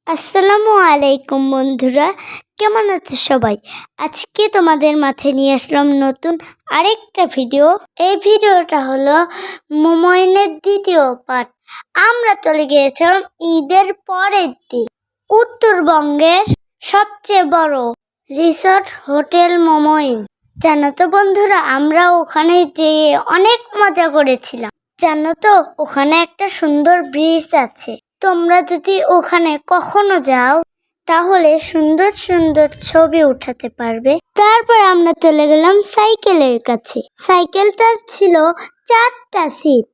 আসসালামু আলাইকুম বন্ধুরা, কেমন আছো সবাই? আজকে তোমাদের মাঝে নিয়ে আসলাম নতুন আরেকটা ভিডিও। এই ভিডিওটা হলো মোমোইনের দ্বিতীয় পার্ট। আমরা চলে গিয়েছিলাম ঈদের পরের দিন উত্তরবঙ্গের সবচেয়ে বড় রিসর্ট হোটেল মোমোইন। জানো তো বন্ধুরা, আমরা ওখানে যেয়ে অনেক মজা করেছিলাম। জানো তো, ওখানে একটা সুন্দর ব্রিজ আছে। তোমরা যদি ওখানে কখনো যাও তাহলে সুন্দর সুন্দর ছবি উঠাতে পারবে। তারপর আমরা চলে গেলাম সাইকেলের কাছে। সাইকেলটা ছিল 4টা সিট।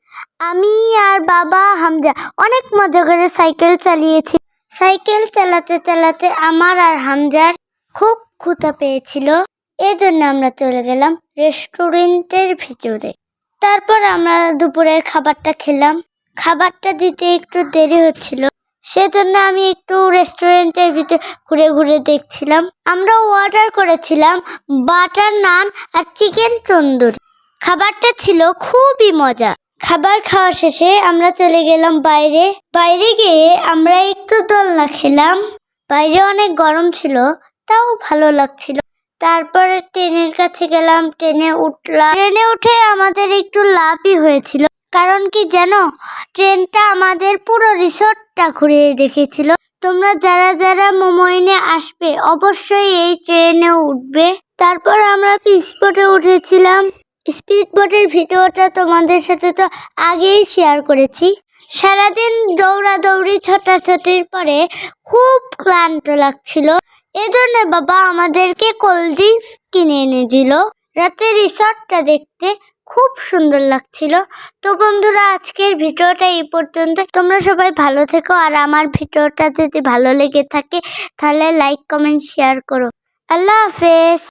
আমি আর বাবা হামজা অনেক মজা করে সাইকেল চালিয়েছি। সাইকেল চালাতে চালাতে আমার আর হামজার খুব ক্ষুধা পেয়েছিল। এজন্য আমরা চলে গেলাম রেস্টুরেন্টের ভিতরে। তারপর আমরা দুপুরের খাবারটা খেলাম। খাবারটা দিতে একটু দেরি হচ্ছিল, সেজন্য আমি একটু রেস্টুরেন্টের ভিতরে ঘুরে ঘুরে দেখছিলাম। আমরা অর্ডার করেছিলাম বাটার নান আর চিকেন তন্দুরি। খাবারটা ছিল খুবই মজা। খাবার খাওয়া শেষে আমরা চলে গেলাম বাইরে। বাইরে গিয়ে আমরা একটু দোলনা খেলাম। বাইরে অনেক গরম ছিল, তাও ভালো লাগছিল। তারপরে ট্রেনের কাছে গেলাম, ট্রেনে উঠলাম। ট্রেনে উঠে আমাদের একটু লাভই হয়েছিল, কারণ কি জানো, ট্রেনটা আমাদের পুরো রিসর্টটা ঘুরিয়ে দেখেছিল। তোমরা যারা যারা মোমোইনে আসবে অবশ্যই এই ট্রেনে উঠবে। তারপর আমরা স্পিডবোটে উঠেছিলাম। স্পিডবোটের ভিডিওটা তোমাদের সাথে তো আগেই শেয়ার করেছি। সারাদিন দৌড়াদৌড়ি ছোটাছুটির পরে খুব ক্লান্ত লাগছিল। এজন্য বাবা আমাদেরকে কোল্ড ড্রিঙ্কস কিনে এনে দিল। রাতে রিসর্টটা দেখতে খুব সুন্দর লাগছিল। তো বন্ধুরা, আজকের ভিডিওটা এই পর্যন্ত। তোমরা সবাই ভালো থেকো, আর আমার ভিডিওটা যদি ভালো লেগে থাকে তাহলে লাইক কমেন্ট শেয়ার করো। আল্লাহ হাফেজ।